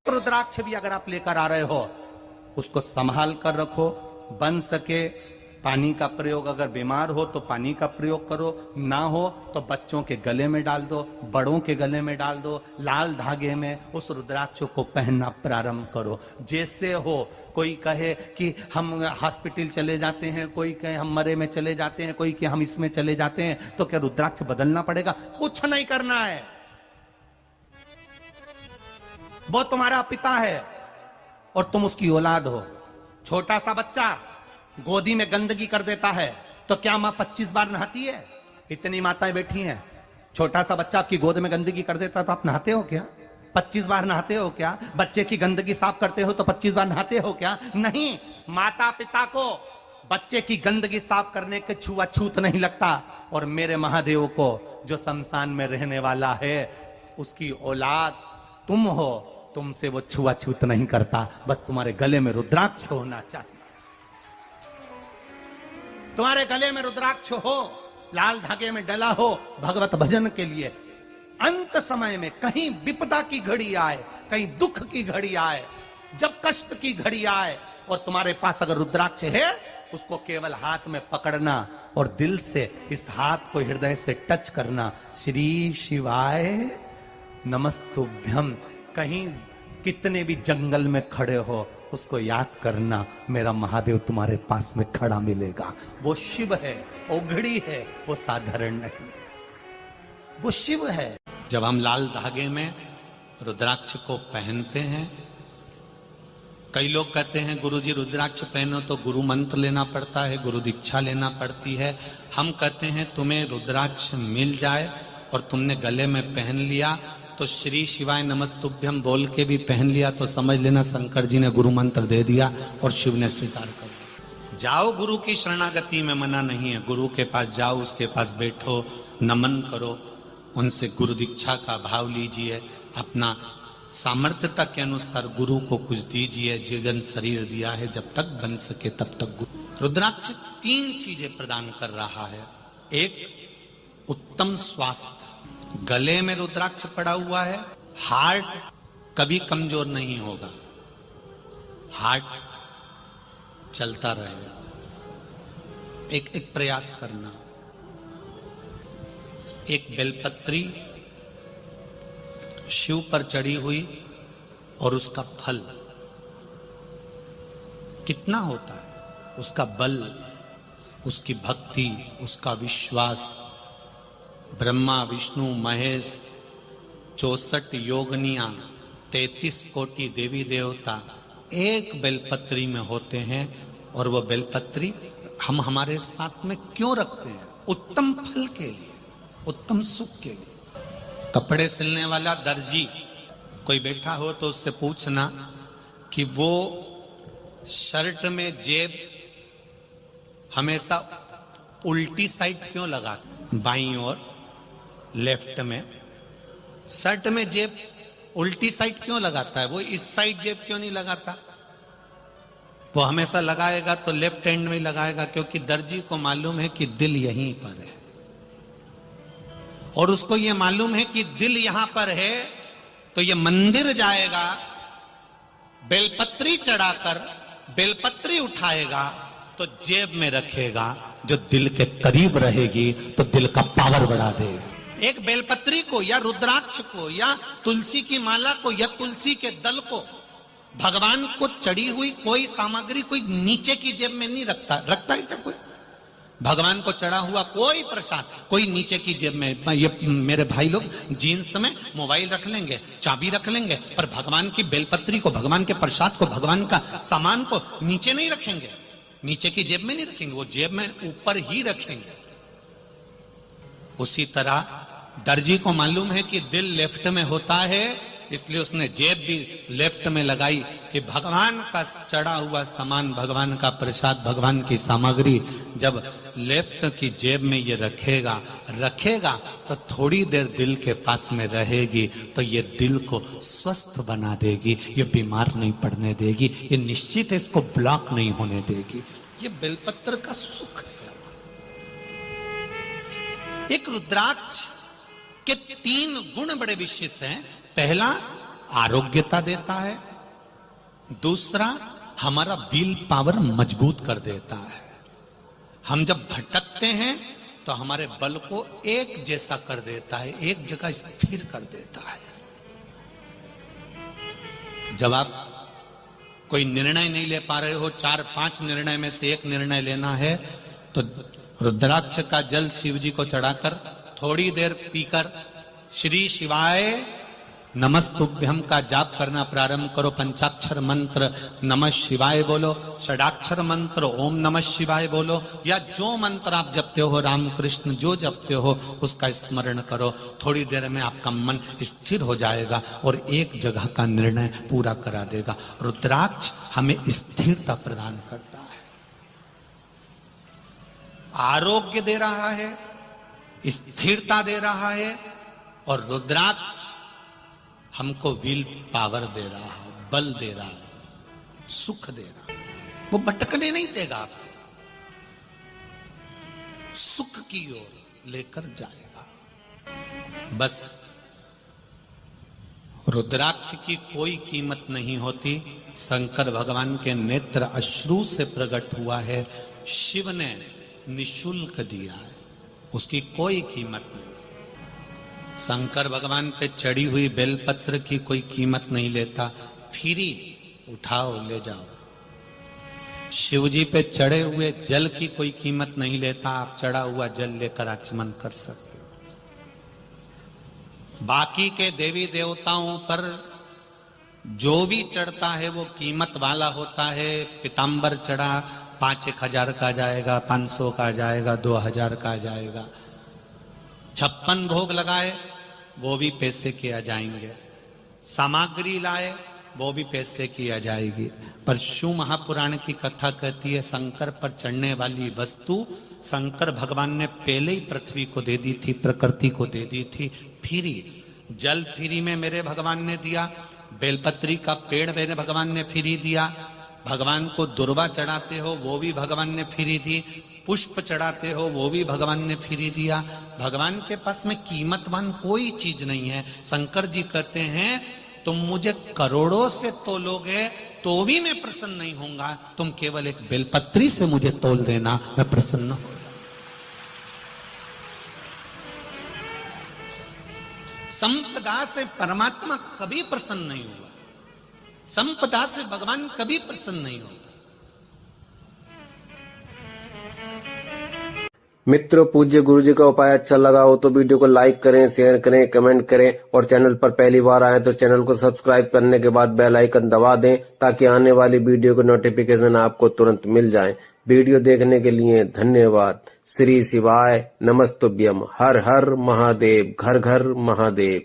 रुद्राक्ष भी अगर आप लेकर आ रहे हो, उसको संभाल कर रखो। बन सके पानी का प्रयोग, अगर बीमार हो तो पानी का प्रयोग करो, ना हो तो बच्चों के गले में डाल दो, बड़ों के गले में डाल दो। लाल धागे में उस रुद्राक्ष को पहनना प्रारंभ करो। जैसे हो, कोई कहे कि हम हॉस्पिटल चले जाते हैं, कोई कहे हम मरे में चले जाते हैं, कोई कहे हम इसमें चले जाते हैं, तो क्या रुद्राक्ष बदलना पड़ेगा? कुछ नहीं करना है। वो तुम्हारा पिता है और तुम उसकी औलाद हो। छोटा सा बच्चा गोदी में गंदगी कर देता है तो क्या मां 25 बार नहाती है? इतनी माताएं बैठी हैं, छोटा सा बच्चा आपकी गोद में गंदगी कर देता है तो आप नहाते हो क्या? 25 बार नहाते हो क्या? बच्चे की गंदगी साफ करते हो तो 25 बार नहाते हो क्या? नहीं। माता पिता को बच्चे की गंदगी साफ करने के छुआछूत नहीं लगता, और मेरे महादेव को जो शमशान में रहने वाला है, उसकी औलाद तुम हो, तुमसे वो छुआछूत नहीं करता। बस तुम्हारे गले में रुद्राक्ष होना चाहिए। तुम्हारे गले में रुद्राक्ष हो, लाल धागे में डला हो, भगवत भजन के लिए। अंत समय में कहीं विपदा की घड़ी आए, कहीं दुख की घड़ी आए, जब कष्ट की घड़ी आए और तुम्हारे पास अगर रुद्राक्ष है, उसको केवल हाथ में पकड़ना और दिल से इस हाथ को हृदय से टच करना। श्री शिवाय नमस्तुभ्यम। कहीं कितने भी जंगल में खड़े हो, उसको याद करना, मेरा महादेव तुम्हारे पास में खड़ा मिलेगा। वो शिव है, वो घड़ी है, वो साधारण नहीं, वो शिव है। जब हम लाल धागे में रुद्राक्ष को पहनते हैं, कई लोग कहते हैं गुरुजी रुद्राक्ष पहनो तो गुरु मंत्र लेना पड़ता है, गुरु दीक्षा लेना पड़ती है। हम कहते हैं तुम्हें रुद्राक्ष मिल जाए और तुमने गले में पहन लिया तो श्री शिवाय नमस्तुभ्यम बोल के भी पहन लिया तो समझ लेना शंकर जी ने गुरु मंत्र दे दिया और शिव ने स्वीकार कर लिया। जाओ गुरु की शरणागति में, मना नहीं है। गुरु के पास जाओ, उसके पास बैठो, नमन करो, उनसे गुरु दीक्षा का भाव लीजिए, अपना सामर्थ्यता के अनुसार गुरु को कुछ दीजिए। जीवन शरीर दिया है, जब तक बन सके तब तक गुरु। रुद्राक्ष 3 चीजें प्रदान कर रहा है। एक, उत्तम स्वास्थ्य। गले में रुद्राक्ष पड़ा हुआ है, हार्ट कभी कमजोर नहीं होगा, हार्ट चलता रहेगा। एक प्रयास करना। एक बेलपत्री शिव पर चढ़ी हुई और उसका फल कितना होता है, उसका बल, उसकी भक्ति, उसका विश्वास। ब्रह्मा विष्णु महेश 64 योगनियां 33 कोटि देवी देवता एक बेलपत्री में होते हैं। और वो बेलपत्री हम हमारे साथ में क्यों रखते हैं? उत्तम फल के लिए, उत्तम सुख के लिए। कपड़े सिलने वाला दर्जी कोई बैठा हो तो उससे पूछना कि वो शर्ट में जेब हमेशा उल्टी साइड क्यों लगाता? बाईं ओर, लेफ्ट में। शर्ट में जेब उल्टी साइड क्यों लगाता है? वो इस साइड जेब क्यों नहीं लगाता? वो हमेशा लगाएगा तो लेफ्ट हैंड में लगाएगा, क्योंकि दर्जी को मालूम है कि दिल यहीं पर है, और उसको ये मालूम है कि दिल यहां पर है तो ये मंदिर जाएगा, बेलपत्री चढ़ाकर बेलपत्री उठाएगा तो जेब में रखेगा, जो दिल के करीब रहेगी तो दिल का पावर बढ़ा देगा। एक बेलपत्री को या रुद्राक्ष को या तुलसी की माला को या तुलसी के दल को, भगवान को चढ़ी हुई कोई सामग्री कोई नीचे की जेब में नहीं रखता। रखता है क्या कोई? भगवान को चढ़ा हुआ कोई प्रसाद कोई नीचे की जेब में। ये मेरे भाई लोग जीन्स में मोबाइल रख लेंगे, चाबी रख लेंगे, पर भगवान की बेलपत्री को, भगवान के प्रसाद को, भगवान का सामान को नीचे नहीं रखेंगे, नीचे की जेब में नहीं रखेंगे, वो जेब में ऊपर ही रखेंगे। उसी तरह दर्जी को मालूम है कि दिल लेफ्ट में होता है, इसलिए उसने जेब भी लेफ्ट में लगाई कि भगवान का चढ़ा हुआ सामान, भगवान का प्रसाद, भगवान की सामग्री जब लेफ्ट की जेब में ये रखेगा तो थोड़ी देर दिल के पास में रहेगी, तो ये दिल को स्वस्थ बना देगी, ये बीमार नहीं पड़ने देगी, ये निश्चित इसको ब्लॉक नहीं होने देगी। ये बेलपत्र का सुख है। एक रुद्राक्ष के 3 गुण बड़े विशिष्ट हैं। पहला, आरोग्यता देता है, दूसरा हमारा विल पावर मजबूत कर देता है। हम जब भटकते हैं तो हमारे बल को एक जैसा कर देता है, एक जगह स्थिर कर देता है। जब आप कोई निर्णय नहीं ले पा रहे हो, 4-5 निर्णय में से एक निर्णय लेना है, तो रुद्राक्ष का जल शिव जी को चढ़ाकर थोड़ी देर पीकर श्री शिवाय नमस्तुभ्यम का जाप करना प्रारंभ करो। पंचाक्षर मंत्र नमः शिवाय बोलो, षडाक्षर मंत्र ओम नमः शिवाय बोलो, या जो मंत्र आप जपते हो, राम कृष्ण जो जपते हो उसका स्मरण करो। थोड़ी देर में आपका मन स्थिर हो जाएगा और एक जगह का निर्णय पूरा करा देगा। रुद्राक्ष हमें स्थिरता प्रदान करता है, आरोग्य दे रहा है, स्थिरता दे रहा है, और रुद्राक्ष हमको विल पावर दे रहा है, बल दे रहा है, सुख दे रहा है। वो भटकने नहीं देगा आपको, सुख की ओर लेकर जाएगा। बस रुद्राक्ष की कोई कीमत नहीं होती। शंकर भगवान के नेत्र अश्रु से प्रकट हुआ है, शिव ने निशुल्क दिया है, उसकी कोई कीमत नहीं। शंकर भगवान पे चढ़ी हुई बेलपत्र की कोई कीमत नहीं लेता, फ्री उठाओ ले जाओ। शिव जी पे चढ़े हुए जल की कोई कीमत नहीं लेता, आप चढ़ा हुआ जल लेकर आचमन कर सकते हो। बाकी के देवी देवताओं पर जो भी चढ़ता है वो कीमत वाला होता है। पीताम्बर चढ़ा 5-1 हजार का जाएगा, 500 का जाएगा, 2000 का जाएगा। 56 भोग लगाए वो भी पैसे किया जाएंगे, सामग्री लाए वो भी पैसे किया जाएगी। पर शिव महापुराण की कथा कहती है शंकर पर चढ़ने वाली वस्तु शंकर भगवान ने पहले ही पृथ्वी को दे दी थी, प्रकृति को दे दी थी। फ्री जल फ्री में मेरे भगवान ने दिया, बेलपत्री का पेड़ मेरे भगवान ने फ्री दिया, भगवान को दुर्वा चढ़ाते हो वो भी भगवान ने फ्री दी, पुष्प चढ़ाते हो वो भी भगवान ने फ्री दिया। भगवान के पास में कीमतवान कोई चीज नहीं है। शंकर जी कहते हैं तुम मुझे करोड़ों से तोलोगे तो भी मैं प्रसन्न नहीं होऊंगा, तुम केवल एक बेलपत्री से मुझे तोल देना, मैं प्रसन्न हो। संपदा से परमात्मा कभी प्रसन्न नहीं हुआ, संपदा से भगवान कभी प्रसन्न नहीं होता। मित्रों, पूज्य गुरु जी का उपाय अच्छा लगा हो तो वीडियो को लाइक करें, शेयर करें, कमेंट करें, और चैनल पर पहली बार आए तो चैनल को सब्सक्राइब करने के बाद बेल आइकन दबा दें ताकि आने वाली वीडियो को नोटिफिकेशन आपको तुरंत मिल जाए। वीडियो देखने के लिए धन्यवाद। श्री शिवाय नमस्तुभ्यम। हर हर महादेव, घर घर महादेव।